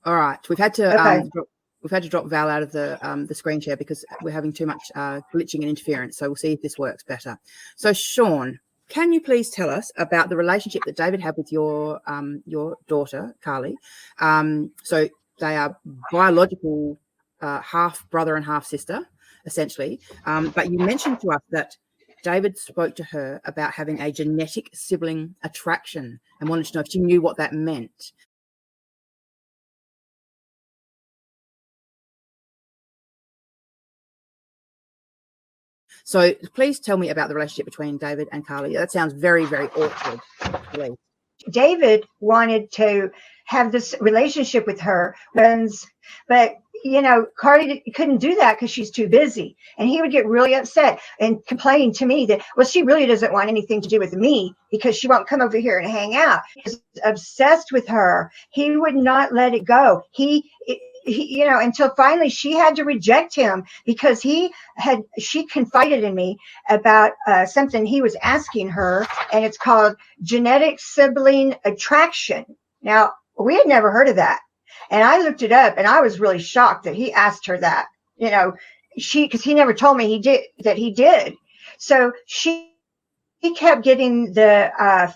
All right. We've had to Okay. drop Val out of the screen share because we're having too much glitching and interference. So we'll see if this works better. So Shawn, can you please tell us about the relationship that David had with your daughter, Carly? So they are biological half brother and half sister, essentially. But you mentioned to us that David spoke to her about having a genetic sibling attraction and wanted to know if she knew what that meant. So please tell me about the relationship between David and Carly. That sounds very, very awkward. Really. David wanted to have this relationship with her, but you know, Carly couldn't do that because she's too busy. And he would get really upset and complain to me that, well, she really doesn't want anything to do with me because she won't come over here and hang out. He was obsessed with her. He would not let it go. He you know, until finally she had to reject him because she confided in me about something he was asking her, and it's called genetic sibling attraction. Now, we had never heard of that. And I looked it up and I was really shocked that he asked her that, you know, because he never told me he did. So he kept getting the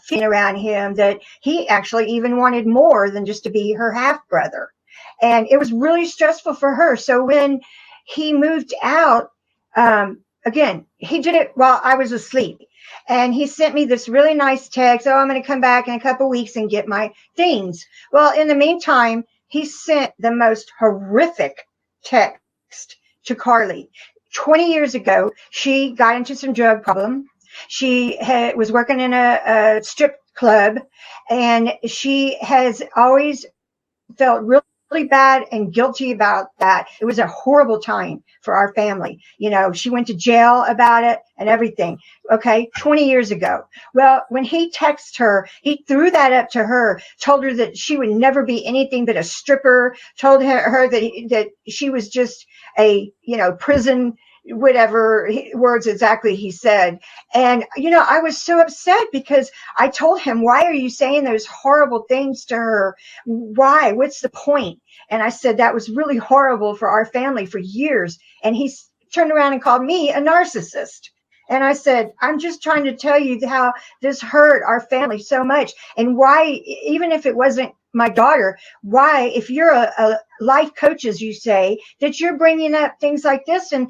feeling around him that he actually even wanted more than just to be her half brother. And it was really stressful for her. So when he moved out, again, he did it while I was asleep. And he sent me this really nice text. Oh, I'm going to come back in a couple of weeks and get my things. Well, in the meantime, he sent the most horrific text to Carly. 20 years ago, she got into some drug problem. She was working in a strip club, and she has always felt really bad and guilty about that. It was a horrible time for our family. You know, she went to jail about it and everything. Okay, 20 years ago. Well, when he texted her, he threw that up to her, told her that she would never be anything but a stripper, told her that she was just a, you know, prison, whatever words exactly he said. And, you know, I was so upset because I told him, why are you saying those horrible things to her? Why? What's the point? And I said, that was really horrible for our family for years. And he turned around and called me a narcissist. And I said, I'm just trying to tell you how this hurt our family so much. And why, even if it wasn't my daughter, why, if you're a life coach, as you say, that you're bringing up things like this and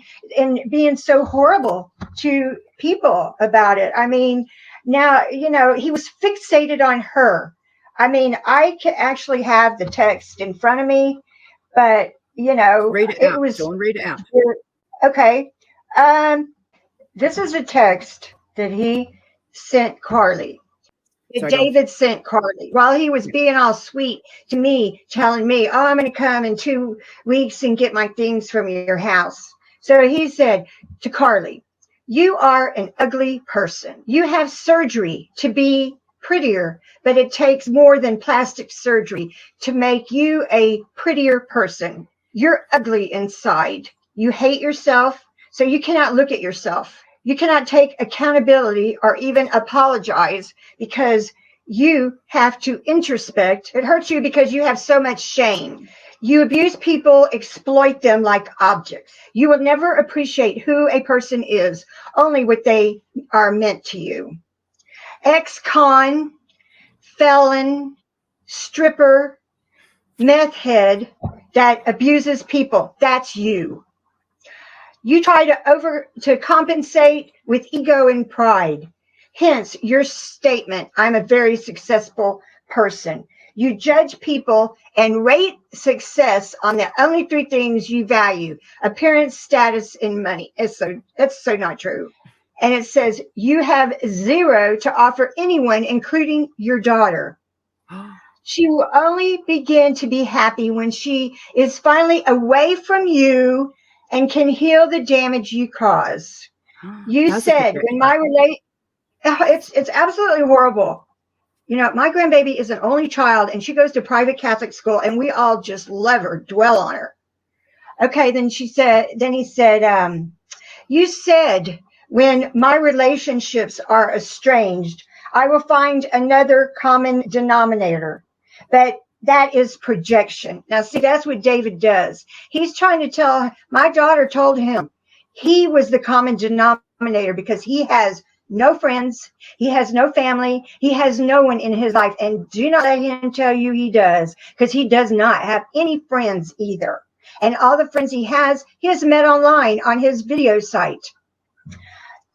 being so horrible to people about it. I mean, now, you know, he was fixated on her. I mean, I can actually have the text in front of me, but, you know, read it out. Don't read it out. Okay. This is a text that he sent Carly. David sent Carly while he was being all sweet to me, telling me, oh, I'm going to come in 2 weeks and get my things from your house. So he said to Carly, you are an ugly person. You have surgery to be prettier, but it takes more than plastic surgery to make you a prettier person. You're ugly inside. You hate yourself, so you cannot look at yourself. You cannot take accountability or even apologize because you have to introspect. It hurts you because you have so much shame. You abuse people, exploit them like objects. You will never appreciate who a person is, only what they are meant to you. Ex-con, felon, stripper, meth head that abuses people. That's you. You try to compensate with ego and pride. Hence your statement, I'm a very successful person. You judge people and rate success on the only 3 things you value: appearance, status, and money. That's so not true. And it says you have 0 to offer anyone, including your daughter. She will only begin to be happy when she is finally away from you and can heal the damage you cause. You said when my it's absolutely horrible. You know, my grandbaby is an only child and she goes to private Catholic school and we all just love her, dwell on her. Okay, then he said, you said when my relationships are estranged, I will find another common denominator. But that is projection. Now, see, that's what David does. He's trying to tell, my daughter told him he was the common denominator because he has no friends, he has no family, he has no one in his life. And do not let him tell you he does, because he does not have any friends either. And all the friends he has met online on his video site.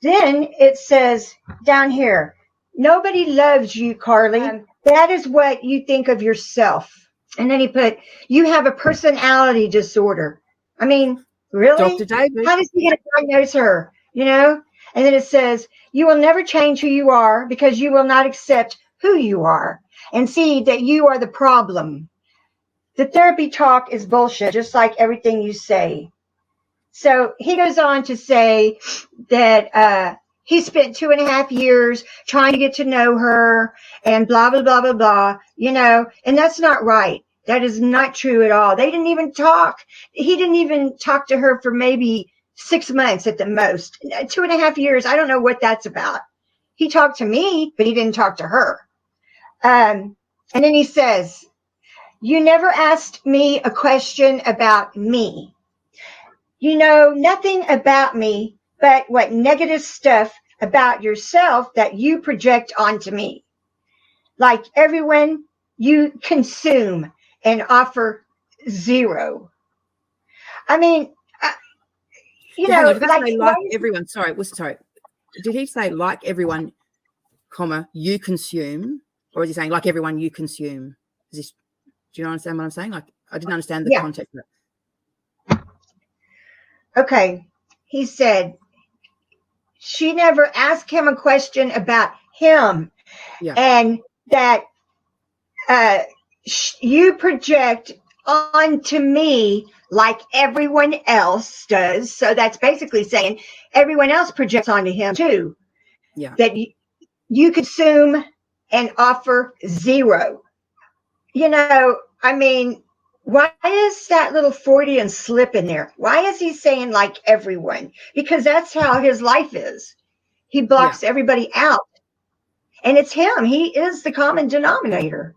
Then it says down here, nobody loves you, Carly. That is what you think of yourself. And then he put, you have a personality disorder. I mean, really? Dr. David. How does he going to diagnose her? You know? And then it says, you will never change who you are because you will not accept who you are and see that you are the problem. The therapy talk is bullshit, just like everything you say. So he goes on to say that he spent 2.5 years trying to get to know her and blah, blah, blah, blah, blah, you know, and that's not right. That is not true at all. They didn't even talk. He didn't even talk to her for maybe 6 months at the most. 2.5 years. I don't know what that's about. He talked to me, but he didn't talk to her. And then he says, you never asked me a question about me. You know nothing about me but what negative stuff about yourself that you project onto me. Like everyone, you consume and offer zero. I mean, you know, like everyone. Sorry. Did he say like everyone, comma, you consume? Or is he saying like everyone you consume? Do you understand what I'm saying? Like, I didn't understand the context of it. Okay. He said, she never asked him a question about him. Yeah. And that you project onto me like everyone else does. So that's basically saying everyone else projects onto him too. Yeah. That you consume and offer zero. You know, I mean, why is that little Freudian slip in there? Why is he saying like everyone? Because that's how his life is. He blocks everybody out. And it's him. He is the common denominator.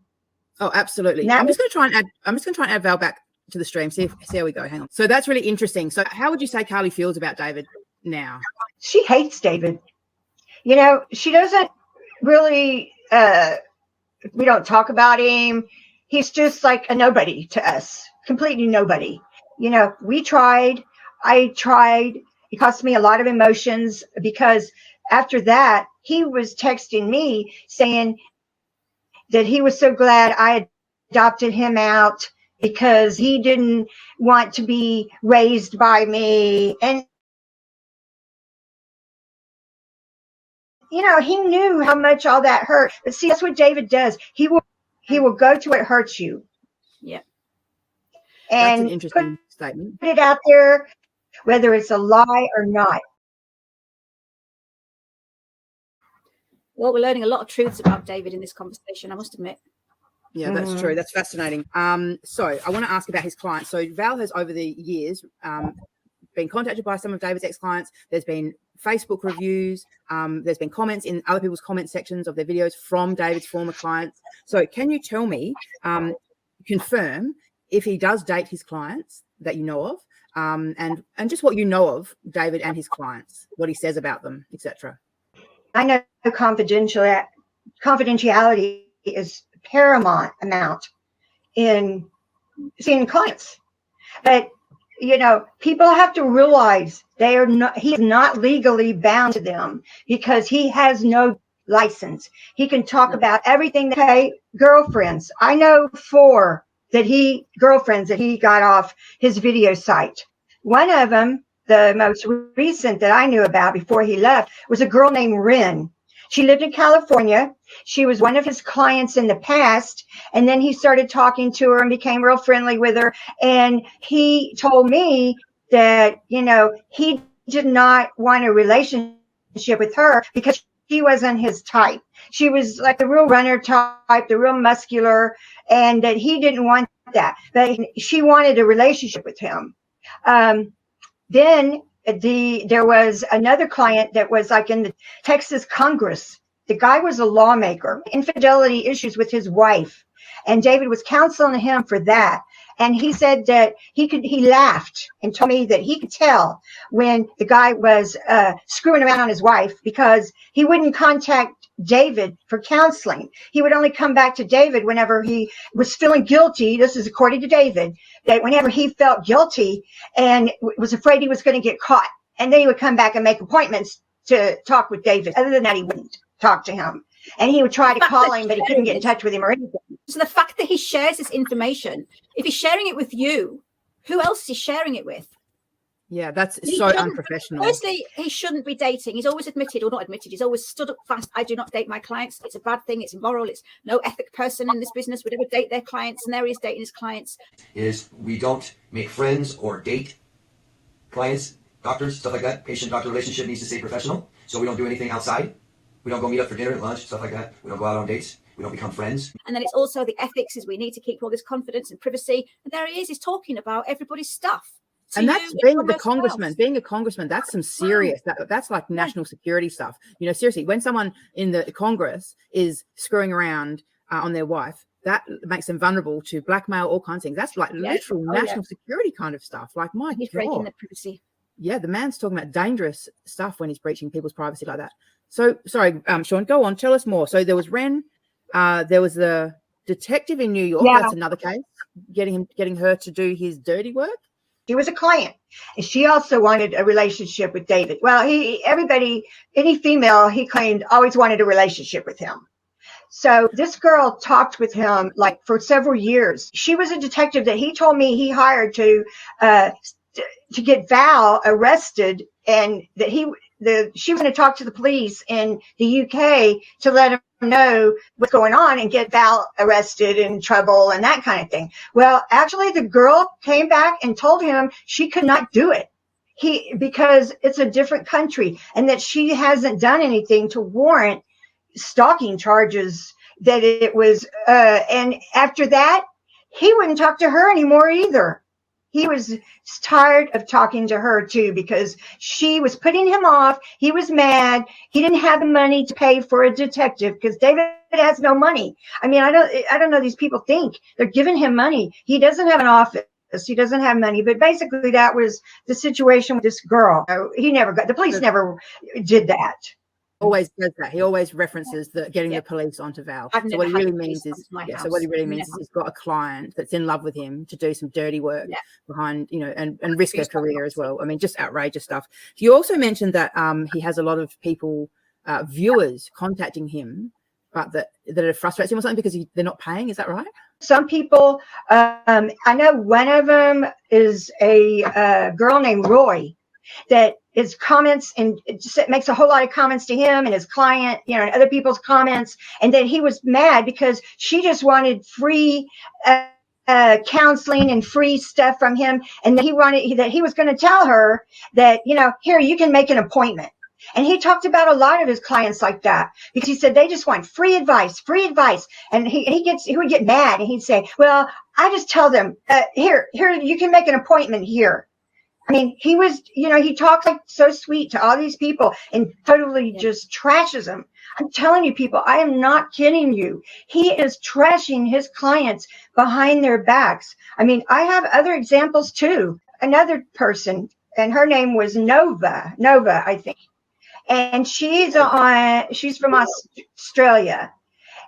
Oh, absolutely. I'm just going to try and add Val back to the stream. See how we go. Hang on. So that's really interesting. So how would you say Carly feels about David now? She hates David. You know, she doesn't really, we don't talk about him. He's just like a nobody to us, completely nobody. You know, I tried. It cost me a lot of emotions because after that, he was texting me saying that he was so glad I adopted him out because he didn't want to be raised by me. And, you know, he knew how much all that hurt. But see, that's what David does. He will go to what hurts you. Yeah. And that's an interesting statement. Put it out there, whether it's a lie or not. Well, we're learning a lot of truths about David in this conversation, I must admit. Yeah, that's true. That's fascinating. So I want to ask about his clients. So Val has over the years been contacted by some of David's ex-clients. There's been Facebook reviews. There's been comments in other people's comment sections of their videos from David's former clients. So can you tell me, confirm if he does date his clients that you know of, and just what you know of David and his clients, what he says about them, etc. I know confidentiality is paramount amount in seeing clients, but you know, people have to realize he's not legally bound to them because he has no license. He can talk about everything. Girlfriends. I know 4 girlfriends that he got off his video site. One of them, the most recent that I knew about before he left, was a girl named Ren. She lived in California. She was one of his clients in the past. And then he started talking to her and became real friendly with her. And he told me that, you know, he did not want a relationship with her because she wasn't his type. She was like the real runner type, the real muscular, and that he didn't want that. But she wanted a relationship with him. Then there was another client that was like in the Texas Congress The guy was a lawmaker, infidelity issues with his wife. And David was counseling him for that. And he said that he laughed and told me that he could tell when the guy was screwing around on his wife, because he wouldn't contact David for counseling. He would only come back to David whenever he was feeling guilty. This is according to David, that whenever he felt guilty and was afraid he was going to get caught. And then he would come back and make appointments to talk with David. Other than that, he wouldn't talk to him. And he would try to call him, but he couldn't get in touch with him or anything. So the fact that he shares this information, if he's sharing it with you, who else is he sharing it with? Yeah, that's so unprofessional. Firstly, he shouldn't be dating. He's always admitted, or not admitted, he's always stood up fast. I do not date my clients. It's a bad thing. It's immoral. It's no ethic person in this business would ever date their clients. And there he is dating his clients. Is we don't make friends or date clients, doctors, stuff like that. Patient-doctor relationship needs to stay professional. So we don't do anything outside. We don't go meet up for dinner and lunch, stuff like that. We don't go out on dates. We don't become friends. And then it's also the ethics is we need to keep all this confidence and privacy. And there he is, he's talking about everybody's stuff. And that's being the congressman, being a congressman, that's some serious, that's like national security stuff. You know, seriously, when someone in the Congress is screwing around on their wife, that makes them vulnerable to blackmail, all kinds of things. That's like literal national security kind of stuff. Like, my God. He's breaking the privacy. Yeah, the man's talking about dangerous stuff when he's breaching people's privacy like that. So, sorry, Shawn, go on, tell us more. So there was Ren, there was the detective in New York. Yeah. That's another case, getting her to do his dirty work. She was a client, and she also wanted a relationship with David. Well, any female, he claimed, always wanted a relationship with him. So this girl talked with him like for several years. She was a detective that he told me he hired to get Val arrested, and that she was going to talk to the police in the UK to let him know what's going on and get Val arrested and in trouble and that kind of thing. Well, actually, the girl came back and told him she could not do it. Because it's a different country, and that she hasn't done anything to warrant stalking charges. That it was, and after that, he wouldn't talk to her anymore either. He was tired of talking to her too, because she was putting him off. He was mad. He didn't have the money to pay for a detective because David has no money. I mean, I don't know. These people think they're giving him money. He doesn't have an office. He doesn't have money. But basically, that was the situation with this girl. The police never did that. Always does that. He always references getting the police onto Val. So what he really means is, he's got a client that's in love with him to do some dirty work behind, and risk her career as well. I mean, just outrageous stuff. You also mentioned that he has a lot of people, viewers contacting him, but that it frustrates him or something because they're not paying. Is that right? Some people, I know one of them is a girl named Roy that is comments and it just makes a whole lot of comments to him and his client, and other people's comments. And then he was mad because she just wanted free counseling and free stuff from him. And he was going to tell her that, here, you can make an appointment. And he talked about a lot of his clients like that, because he said they just want free advice. And he would get mad and he'd say, well, I just tell them, here, you can make an appointment here. I mean, he was, he talks like so sweet to all these people and totally just trashes them. I'm telling you, people, I am not kidding you. He is trashing his clients behind their backs. I mean, I have other examples too. Another person, and her name was Nova, I think. And she's from Australia.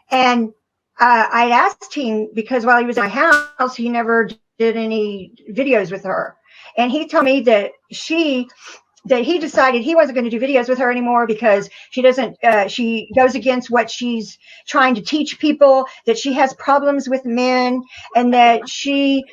And I asked him, because while he was in my house, he never did any videos with her. And he told me that he decided he wasn't going to do videos with her anymore because she goes against what she's trying to teach people, that she has problems with men, and that she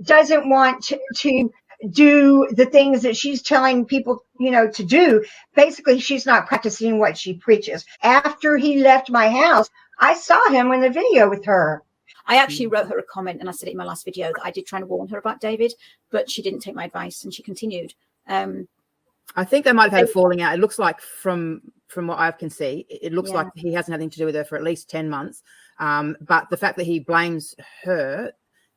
doesn't want to do the things that she's telling people, to do. Basically, she's not practicing what she preaches. After he left my house, I saw him in the video with her. I actually wrote her a comment, and I said it in my last video that I did try to warn her about David, but she didn't take my advice and she continued. I think they might have had a falling out. It looks like from what I can see, it looks like he has nothing to do with her for at least 10 months. But the fact that he blames her,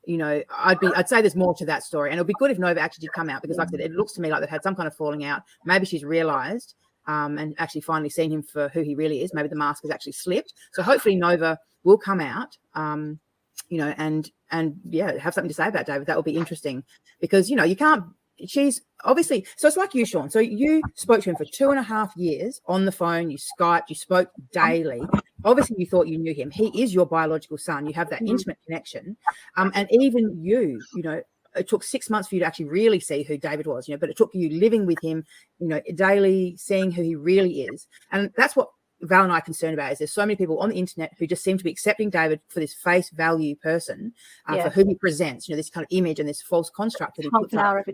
I'd say there's more to that story. And it'll be good if Nova actually did come out, because like I said, it looks to me like they've had some kind of falling out. Maybe she's realized and actually finally seen him for who he really is. Maybe the mask has actually slipped. So hopefully Nova will come out, you know, and yeah, have something to say about David. That will be interesting, because, you know, you can't, she's obviously, so it's like you, Shawn. So you spoke to him for 2.5 years on the phone, you Skyped, you spoke daily. Obviously you thought you knew him. He is your biological son. You have that intimate connection. And even you know, it took 6 months for you to actually really see who David was, you know, but it took you living with him, you know, daily, seeing who he really is. And that's what Val and I are concerned about, is there's so many people on the internet who just seem to be accepting David for this face value person, for who he presents, you know, this kind of image and this false construct that he puts up,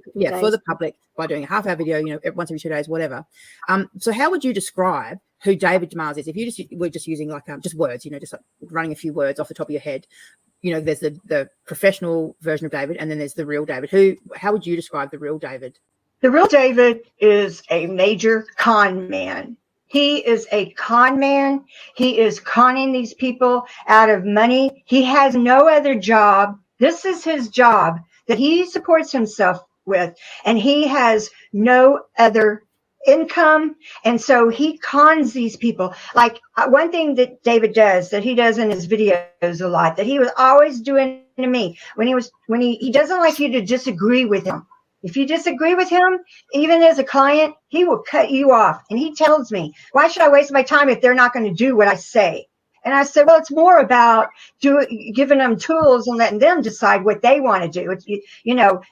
for the public by doing a half-hour video, you know, once every 2 days, whatever. So how would you describe who David Demars is? If you were just using like just words, you know, just like running a few words off the top of your head. You know, there's the professional version of David, and then there's the real David. How would you describe the real David? The real David is a major con man. He is a con man. He is conning these people out of money. He has no other job. This is his job that he supports himself with, and he has no other income. And so he cons these people. Like one thing that David does, that he does in his videos a lot, that he was always doing to me, when he doesn't like you to disagree with him. If you disagree with him, even as a client, he will cut you off. And he tells me, why should I waste my time if they're not going to do what I say? And I said, well, it's more about giving them tools and letting them decide what they want to do. It's, you know,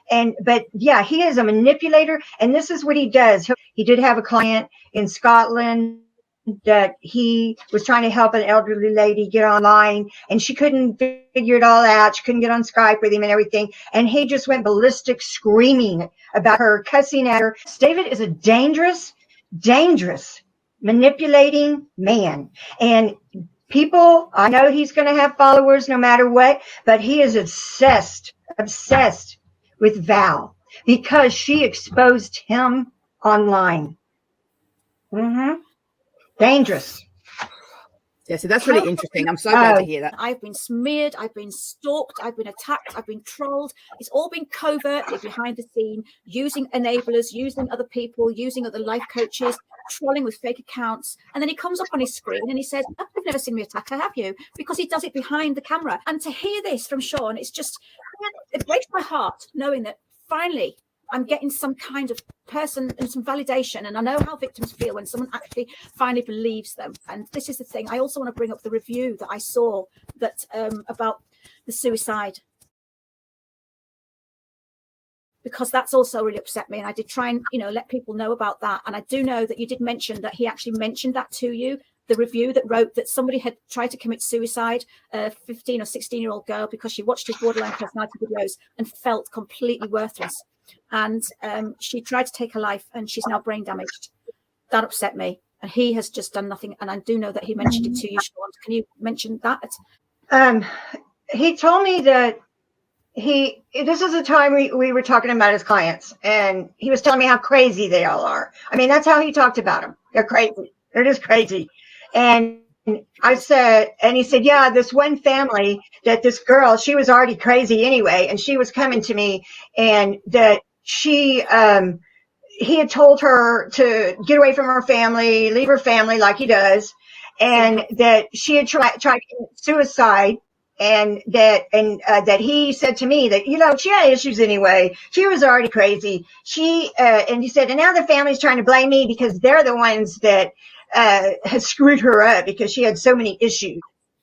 but yeah, he is a manipulator. And this is what he does. He did have a client in Scotland that he was trying to help an elderly lady get online, and she couldn't figure it all out. She couldn't get on Skype with him and everything. And he just went ballistic, screaming about her, cussing at her. David is a dangerous, dangerous, manipulating man. And people, I know he's going to have followers no matter what, but he is obsessed with Val because she exposed him online. Dangerous. Yeah, so that's really interesting. I'm so glad to hear that. I've been smeared, I've been stalked, I've been attacked, I've been trolled. It's all been covertly behind the scene, using enablers, using other people, using other life coaches, trolling with fake accounts. And then he comes up on his screen and he says, oh, you've never seen me attack her, have you? Because he does it behind the camera. And to hear this from Shawn, it's just, it breaks my heart knowing that finally I'm getting some kind of person and some validation. And I know how victims feel when someone actually finally believes them. And this is the thing. I also want to bring up the review that I saw that about the suicide, because that's also really upset me. And I did try and, you know, let people know about that. And I do know that you did mention that he actually mentioned that to you, the review that wrote that somebody had tried to commit suicide, a 15 or 16-year-old girl, because she watched his borderline personality videos and felt completely worthless. And she tried to take her life, and she's now brain damaged. That upset me. And he has just done nothing. And I do know that he mentioned it to you, Shawn. Can you mention that? He told me that this is a time we were talking about his clients, and he was telling me how crazy they all are. I mean, that's how he talked about them. They're crazy. They're just crazy. And I said, and he said, yeah, this one family that this girl, she was already crazy anyway. And she was coming to me, and that he had told her to get away from her family, leave her family like he does. And that she had tried to commit suicide. And that he said to me that, you know, she had issues anyway. She was already crazy. And he said, and now the family's trying to blame me because they're the ones that has screwed her up because she had so many issues.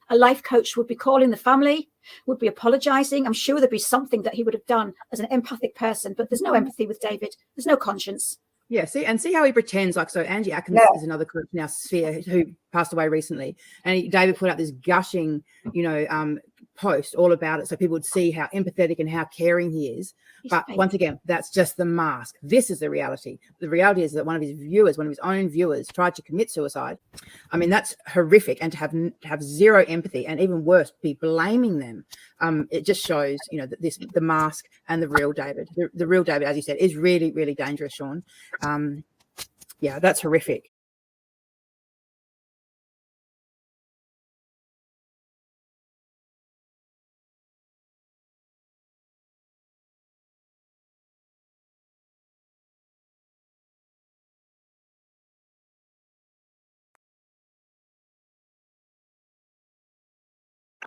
A life coach would be calling the family, would be apologizing. I'm sure there'd be something that he would have done as an empathic person, but there's no empathy with David. There's no conscience. Yeah, see how he pretends. Like, so Angie Atkins is another coach in our sphere who passed away recently, and David put out this gushing, you know, post all about it, so people would see how empathetic and how caring he is. But once again, that's just the mask. This is the reality. The reality is that one of his own viewers, tried to commit suicide. I mean, that's horrific. And to have zero empathy, and even worse, be blaming them. It just shows, you know, that the mask and the real David, the real David, as you said, is really, really dangerous, Shawn. Yeah, that's horrific.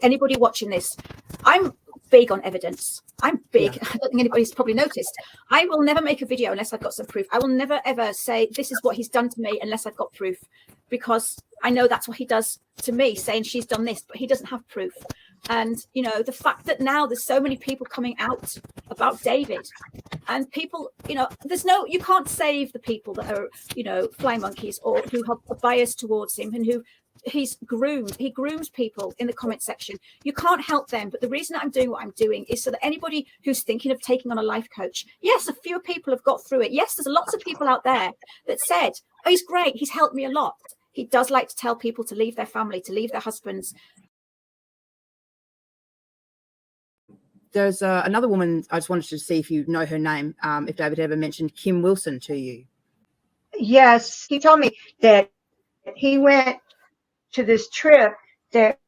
anybody watching this, I'm big on evidence. I'm big. Yeah. I don't think anybody's probably noticed. I will never make a video unless I've got some proof. I will never ever say this is what he's done to me unless I've got proof, because I know that's what he does to me, saying she's done this, but he doesn't have proof. And you know, the fact that now there's so many people coming out about David, and people, you know, you can't save the people that are, you know, fly monkeys or who have a bias towards him and who he grooms people in the comment section. You can't help them. But the reason I'm doing what I'm doing is so that anybody who's thinking of taking on a life coach, yes, a few people have got through it. Yes, there's lots of people out there that said, oh, he's great, he's helped me a lot. He does like to tell people to leave their family, to leave their husbands. There's another woman. I just wanted to see if you know her name, if David ever mentioned Kim Wilson to you. Yes, he told me that he went to this trip that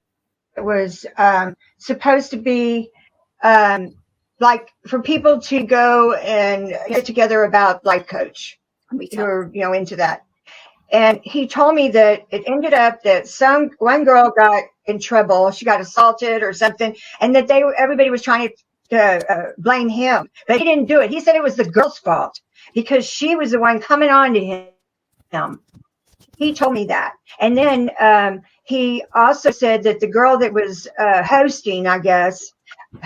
was supposed to be like for people to go and get together about life coach. We're, you know, into that. And he told me that it ended up that one girl got in trouble. She got assaulted or something, and that everybody was trying to blame him, but he didn't do it. He said it was the girl's fault because she was the one coming on to him. He told me that. And then he also said that the girl that was hosting, I guess,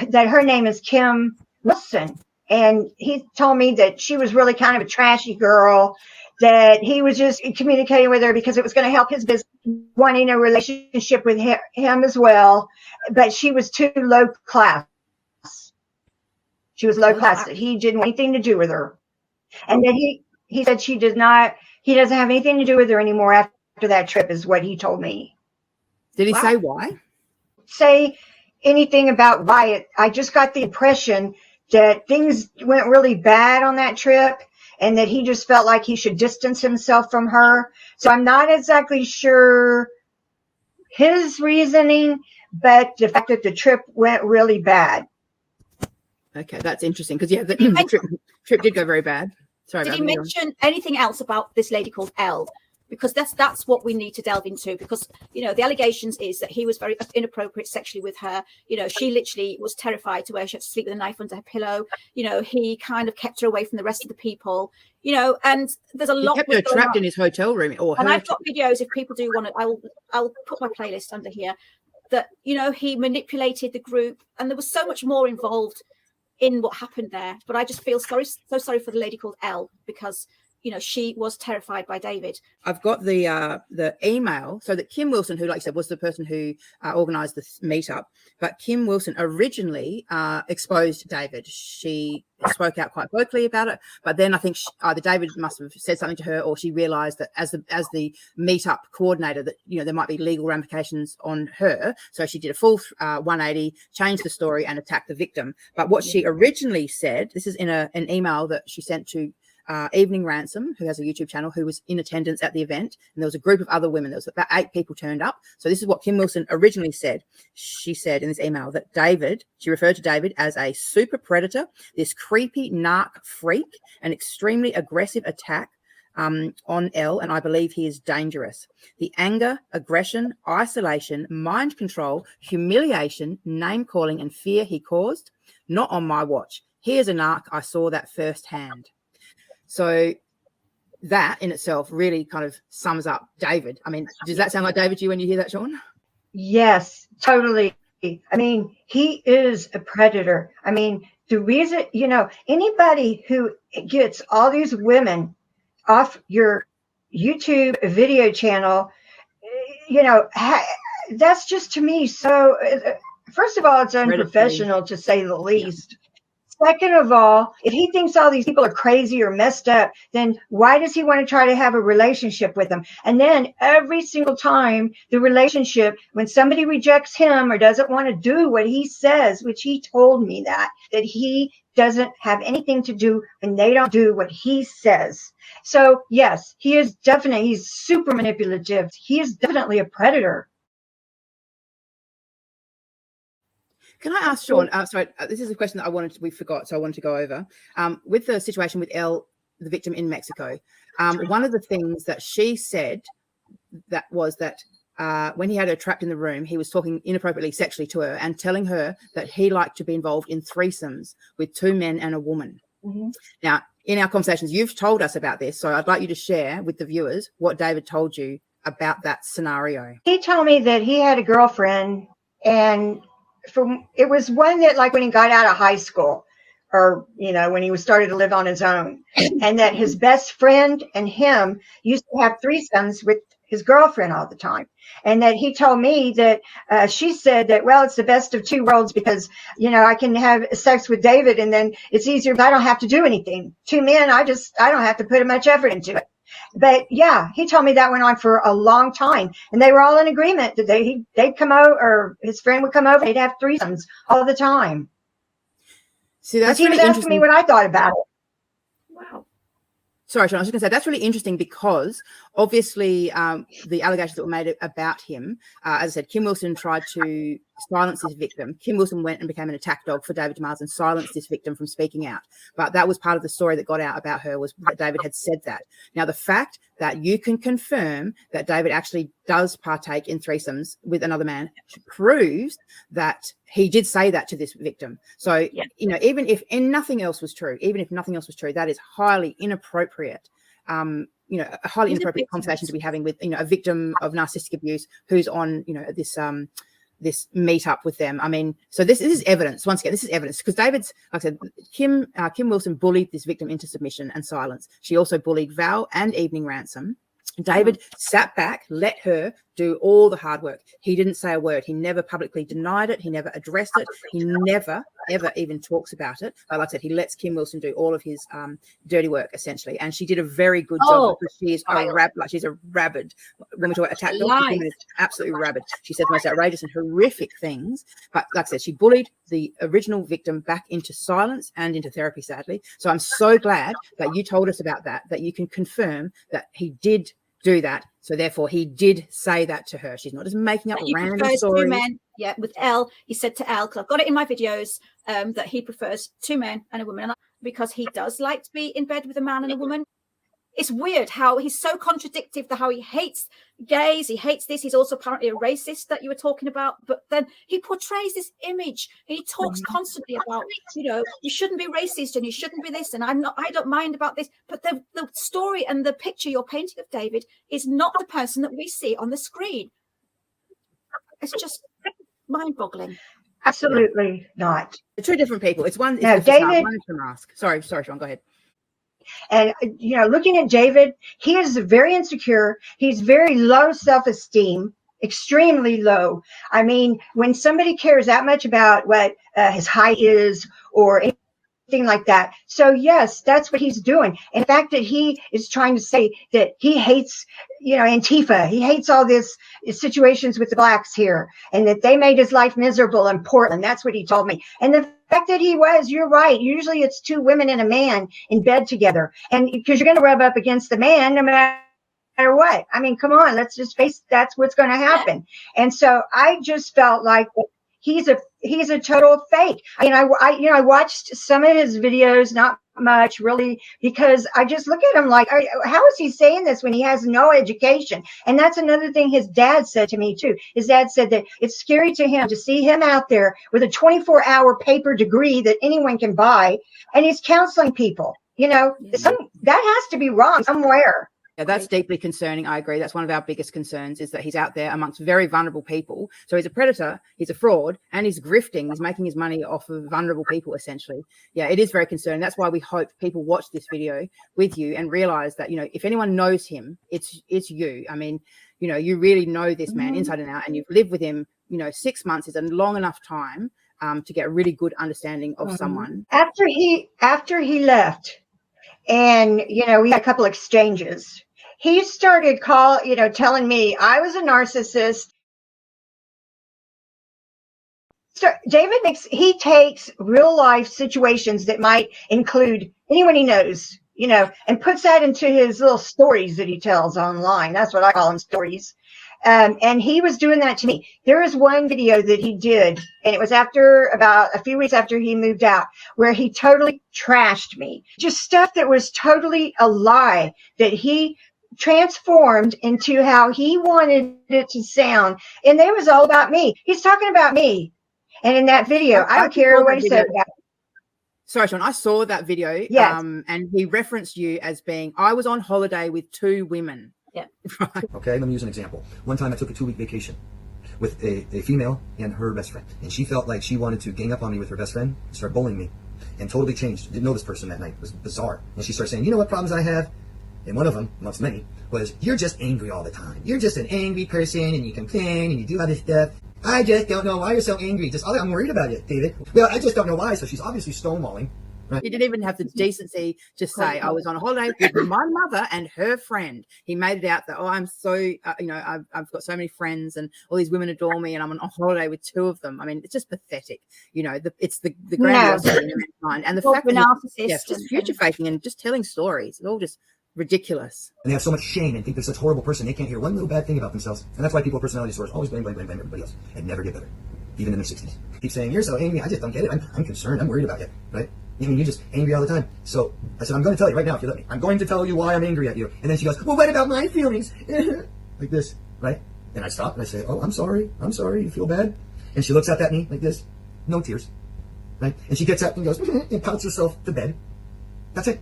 that her name is Kim Wilson. And he told me that she was really kind of a trashy girl, that he was just communicating with her because it was going to help his business, wanting a relationship with him as well. But she was too low class. She was low class, that he didn't want anything to do with her. And then he said he doesn't have anything to do with her anymore after that trip, is what he told me. Did he say why? Say anything about why. I just got the impression that things went really bad on that trip and that he just felt like he should distance himself from her. So I'm not exactly sure his reasoning, but the fact that the trip went really bad. Okay, that's interesting because, yeah, the trip did go very bad. Sorry. Did he mention anything else about this lady called Elle? Because that's what we need to delve into, because, you know, the allegations is that he was very inappropriate sexually with her. You know, she literally was terrified to where she had to sleep with a knife under her pillow. You know, he kind of kept her away from the rest of the people, you know, and there's a lot. He kept her trapped in his hotel room. And I've got videos, if people do want to, I'll put my playlist under here, that, you know, he manipulated the group and there was so much more involved in what happened there. But I just feel so sorry for the lady called Elle, because, you know, she was terrified by David. I've got the email. So that Kim Wilson, who, like I said, was the person who organised the meetup, but Kim Wilson originally exposed David. She spoke out quite vocally about it, but then I think either David must have said something to her, or she realised that as the meetup coordinator, that, you know, there might be legal ramifications on her. So she did a full 180, changed the story, and attacked the victim. But what she originally said, this is in an email that she sent to Evening Ransom, who has a YouTube channel, who was in attendance at the event, and there was a group of other women. There was about 8 people turned up. So this is what Kim Wilson originally said. She said in this email that she referred to David as a super predator, this creepy narc freak, an extremely aggressive attack on Elle, and I believe he is dangerous. The anger, aggression, isolation, mind control, humiliation, name calling, and fear he caused, not on my watch. He is a narc. I saw that firsthand. So that in itself really kind of sums up David. I mean, does that sound like David to you when you hear that, Shawn? Yes, totally. I mean, he is a predator. I mean, the reason, you know, anybody who gets all these women off your YouTube video channel, you know, that's just, to me, so, first of all, it's unprofessional to say the least. Yeah. Second of all, if he thinks all these people are crazy or messed up, then why does he want to try to have a relationship with them? And then every single time the relationship, when somebody rejects him or doesn't want to do what he says, which he told me that he doesn't have anything to do when they don't do what he says. So yes, he's super manipulative. He is definitely a predator. Can I ask Shawn, sorry, this is a question that we forgot, so I wanted to go over. With the situation with Elle, the victim in Mexico, one of the things that she said that was that when he had her trapped in the room, he was talking inappropriately sexually to her and telling her that he liked to be involved in threesomes with 2 men and a woman. Mm-hmm. Now, in our conversations, you've told us about this, so I'd like you to share with the viewers what David told you about that scenario. He told me that he had a girlfriend, and it was one that, like, when he got out of high school, or, you know, when he started to live on his own, and that his best friend and him used to have threesomes with his girlfriend all the time. And that he told me that she said that, well, it's the best of 2 worlds because, you know, I can have sex with David and then it's easier, but I don't have to do anything. 2 men, I don't have to put much effort into it. But yeah, he told me that went on for a long time, and they were all in agreement that they'd come over, or his friend would come over, they'd have threesomes all the time. See, that's he really was asking me what I thought about it. Wow. Sorry, Shawn, I was just going to say that's really interesting because obviously the allegations that were made about him, as I said, Kim Wilson tried to silence his victim. Kim Wilson went and became an attack dog for David Demars and silenced this victim from speaking out. But that was part of the story that got out about her, was that David had said that. Now, the fact that you can confirm that David actually does partake in threesomes with another man proves that he did say that to this victim. So, you know, even if nothing else was true, that is highly inappropriate. You know, a highly inappropriate conversation to be having with, you know, a victim of narcissistic abuse who's on, you know, this meetup with them. I mean, so this is evidence. Once again, this is evidence because David's, like I said, Kim Wilson bullied this victim into submission and silence. She also bullied Val and Evening Ransom. David sat back, let her do all the hard work. He didn't say a word. He never publicly denied it. He never addressed it. He never, ever even talks about it. But like I said, he lets Kim Wilson do all of his dirty work, essentially. And she did a very good job because she is she's a rabid. When we talk about attack dog, she is absolutely rabid. She said the most outrageous and horrific things. But like I said, she bullied the original victim back into silence and into therapy, sadly. So I'm so glad that you told us about that you can confirm that he did do that. So therefore he did say that to her. She's not just making up random stories. 2 men, with Elle, he said to Elle, because I've got it in my videos, that he prefers 2 men and a woman, because he does like to be in bed with a man and a woman. It's weird how he's so contradictory, how he hates gays, he hates this. He's also apparently a racist that you were talking about. But then he portrays this image and he talks constantly about, you know, you shouldn't be racist and you shouldn't be this. And I don't mind about this. But the story and the picture you're painting of David is not the person that we see on the screen. It's just mind-boggling. Absolutely not. They're 2 different people. It's one. No, it's David. One is the mask. Sorry, Shawn, go ahead. And, you know, looking at David, he is very insecure. He's very low self-esteem, extremely low. I mean, when somebody cares that much about what his height is or anything like that. So, yes, that's what he's doing. In fact, that he is trying to say that he hates, you know, Antifa. He hates all this situations with the blacks here and that they made his life miserable in Portland. That's what he told me. And the fact that you're right. Usually it's 2 women and a man in bed together. And because you're going to rub up against the man no matter what. I mean, come on, let's just face that's what's going to happen. And so I just felt like he's a total fake. I mean, I watched some of his videos, not much really, because I just look at him like, how is he saying this when he has no education? And that's another thing his dad said to me too. His dad said that it's scary to him to see him out there with a 24-hour paper degree that anyone can buy, and he's counseling people. You know, that has to be wrong somewhere. Yeah, that's deeply concerning. I agree. That's one of our biggest concerns, is that he's out there amongst very vulnerable people. So he's a predator, he's a fraud, and he's grifting. He's making his money off of vulnerable people, essentially. Yeah, it is very concerning. That's why we hope people watch this video with you and realize that, you know, if anyone knows him, it's you. I mean, you know, you really know this man inside and out, and you've lived with him, you know, 6 months is a long enough time to get a really good understanding of someone. After he left, and, you know, we had a couple exchanges. He started telling me I was a narcissist. So David takes real life situations that might include anyone he knows, you know, and puts that into his little stories that he tells online. That's what I call them, stories. And he was doing that to me. There is one video that he did, and it was about a few weeks after he moved out, where he totally trashed me. Just stuff that was totally a lie, that he transformed into how he wanted it to sound. And it was all about me. He's talking about me. And in that video, I don't care what he said about it. Sorry, Shawn, I saw that video. Yes. And he referenced you as being, I was on holiday with 2 women. Yeah. Right. Okay, let me use an example. One time I took a 2-week vacation with a female and her best friend. And she felt like she wanted to gang up on me with her best friend and start bullying me. And totally changed. Didn't know this person that night. It was bizarre. And she started saying, you know what problems I have? And one of them, amongst many, was, you're just angry all the time. You're just an angry person, and you complain, and you do all this stuff. I just don't know why you're so angry. I'm worried about you, David. Well, I just don't know why. So she's obviously stonewalling. Right? He didn't even have the decency to say, I was on a holiday with my mother and her friend. He made it out that, oh, I'm so, I've got so many friends and all these women adore me and I'm on a holiday with 2 of them. I mean, it's just pathetic. It's the grandiosity in the mind. And the fact that narcissist, just future faking and just telling stories. It's all just ridiculous. And they have so much shame and think they're such a horrible person. They can't hear one little bad thing about themselves. And that's why people with personality disorders always blame everybody else and never get better, even in their 60s. Keep saying, you're so angry. I just don't get it. I'm concerned. I'm worried about you, right? I mean, you're just angry all the time. So I said, I'm going to tell you right now, if you let me. I'm going to tell you why I'm angry at you. And then she goes, well, what about my feelings? Like this, right? And I stop and I say, oh, I'm sorry. You feel bad? And she looks up at me like this. No tears, right? And she gets up and goes, and pouts herself to bed. That's it.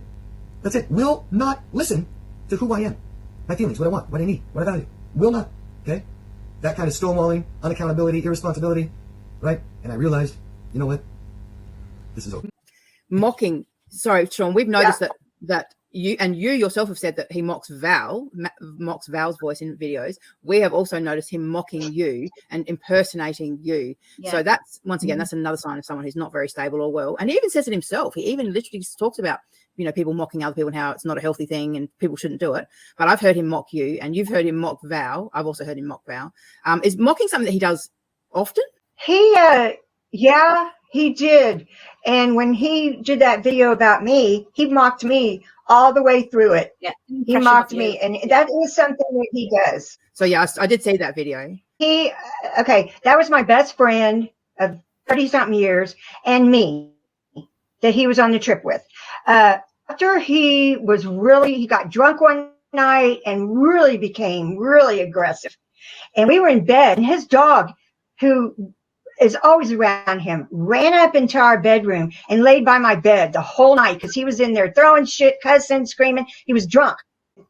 That's it. Will not listen to who I am, my feelings, what I want, what I need, what I value. Will not, okay? That kind of stonewalling, unaccountability, irresponsibility, right? And I realized, you know what? This is over. Mocking. Sorry, Shawn, we've noticed that you yourself have said that he mocks Val's voice in videos. We have also noticed him mocking you and impersonating you. Yeah. So that's, once again, that's another sign of someone who's not very stable or well. And he even says it himself. He even literally talks about, people mocking other people and how it's not a healthy thing and people shouldn't do it. But I've heard him mock you and you've heard him mock Val. I've also heard him mock Val. Is mocking something that he does often? Yeah, he did. And when he did that video about me, he mocked me all the way through it. Yeah, he mocked me. And that is something that he does. So, yeah, I did see that video. That was my best friend of 30-something years and me that he was on the trip with. After he got drunk one night and really became really aggressive. And we were in bed and his dog, who is always around him, ran up into our bedroom and laid by my bed the whole night because he was in there throwing shit, cussing, screaming. He was drunk.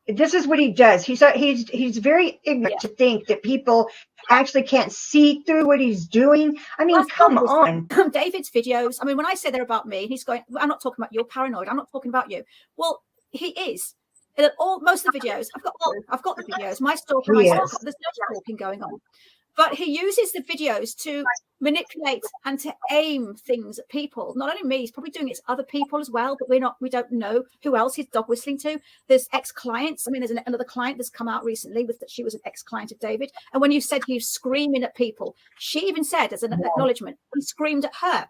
This is what he does. He's very ignorant to think that people actually can't see through what he's doing. I mean, come on. David's videos. I mean, when I say they're about me, he's going, I'm not talking about you're paranoid. I'm not talking about you. Well, he is. And most of the videos, I've got the videos. My stalker, there's no stalking going on. But he uses the videos to manipulate and to aim things at people. Not only me, he's probably doing it to other people as well, but we don't know who else he's dog whistling to. There's ex-clients. I mean, there's another client that's come out recently that she was an ex-client of David. And when you said he was screaming at people, she even said as an acknowledgement, he screamed at her.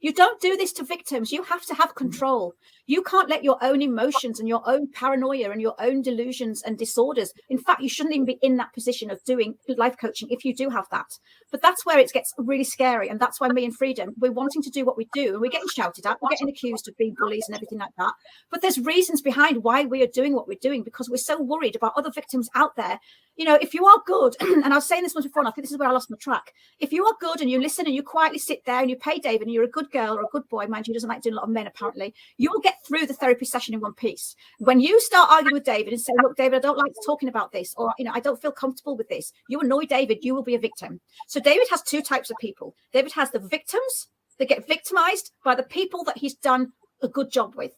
You don't do this to victims. You have to have control. You can't let your own emotions and your own paranoia and your own delusions and disorders. In fact, you shouldn't even be in that position of doing life coaching if you do have that. But that's where it gets really scary. And that's why me and Freedom, we're wanting to do what we do. And we're getting shouted at. We're getting accused of being bullies and everything like that. But there's reasons behind why we are doing what we're doing, because we're so worried about other victims out there. If you are good, and I was saying this once before, and I think this is where I lost my track. If you are good and you listen and you quietly sit there and you pay David and you're a good girl or a good boy, mind you, he doesn't like doing a lot of men apparently, you will get through the therapy session in one piece. When you start arguing with David and say, look, David, I don't like talking about this, or I don't feel comfortable with this, you annoy David, you will be a victim. So David has 2 types of people. David has the victims that get victimized by the people that he's done a good job with.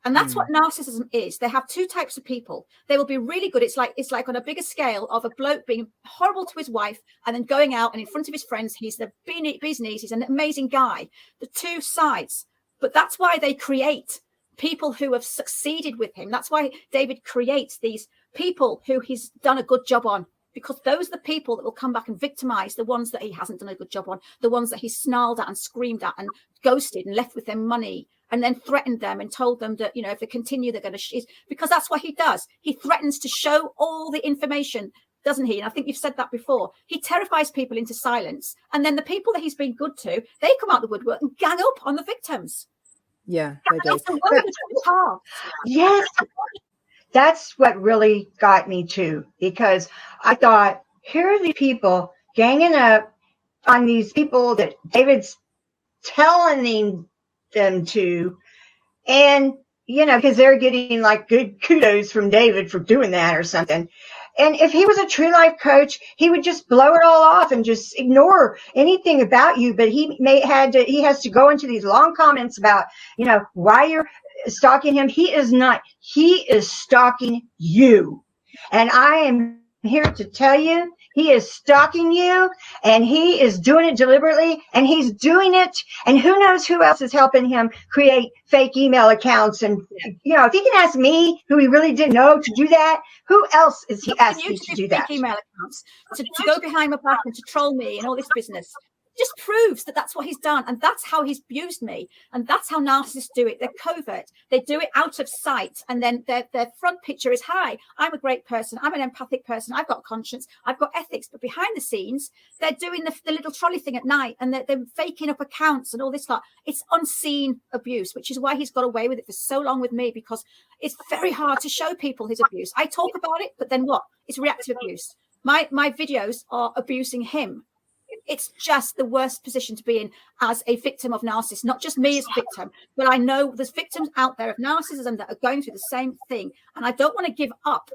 And that's what narcissism is. They have 2 types of people. They will be really good. It's like on a bigger scale of a bloke being horrible to his wife and then going out and in front of his friends, he's the bee's knees. He's an amazing guy. The 2 sides. But that's why they create people who have succeeded with him. That's why David creates these people who he's done a good job on, because those are the people that will come back and victimize the ones that he hasn't done a good job on, the ones that he snarled at and screamed at and ghosted and left with their money and then threatened them and told them that, if they continue, they're going to, because that's what he does. He threatens to show all the information, doesn't he? And I think you've said that before. He terrifies people into silence. And then the people that he's been good to, they come out the woodwork and gang up on the victims. Yeah, they do. Yes. that's what really got me too, because I thought, here are these people ganging up on these people that David's telling them to, and because they're getting like good kudos from David for doing that or something. And if he was a true life coach, he would just blow it all off and just ignore anything about you. But he has to go into these long comments about, why you're stalking him. He is not. He is stalking you. And I am here to tell you, he is stalking you, and he is doing it deliberately, and he's doing it. And who knows who else is helping him create fake email accounts. And, if he can ask me, who he really didn't know, to do that, who else is he asking to do that? Email accounts, to go behind my back and to troll me and all this business. Just proves that that's what he's done, and that's how he's abused me, and that's how narcissists do it. They're covert. They do it out of sight, and then their front picture is, hi, I'm a great person, I'm an empathic person, I've got conscience, I've got ethics. But behind the scenes, they're doing the little trolley thing at night, and they're faking up accounts and all this lot. It's unseen abuse, which is why he's got away with it for so long with me, because it's very hard to show people his abuse. I talk about it, but then what? It's reactive abuse. My videos are abusing him. It's just the worst position to be in as a victim of narcissism. Not just me as a victim, but I know there's victims out there of narcissism that are going through the same thing. And I don't want to give up,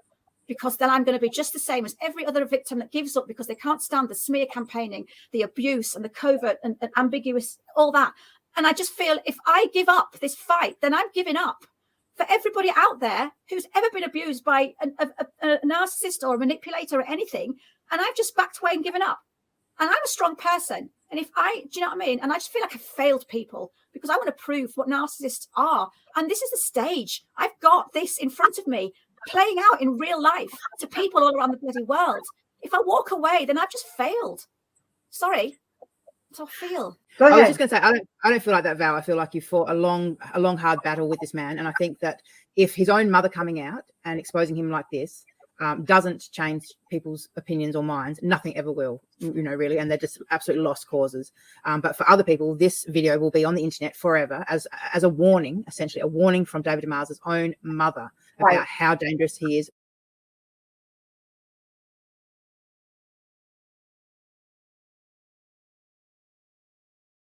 because then I'm going to be just the same as every other victim that gives up because they can't stand the smear campaigning, the abuse and the covert and ambiguous, all that. And I just feel if I give up this fight, then I'm giving up. For everybody out there who's ever been abused by a narcissist or a manipulator or anything, and I've just backed away and given up. And I'm a strong person. And if do you know what I mean? And I just feel like I've failed people because I want to prove what narcissists are. And this is the stage. I've got this in front of me playing out in real life to people all around the bloody world. If I walk away, then I've just failed. Sorry. That's how I feel. I was just going to say, I don't feel like that, Val. I feel like you fought a long, hard battle with this man. And I think that if his own mother coming out and exposing him like this doesn't change people's opinions or minds, nothing ever will, really. And they're just absolutely lost causes. But for other people, this video will be on the internet forever as a warning, essentially a warning from David Demars' own mother about how dangerous he is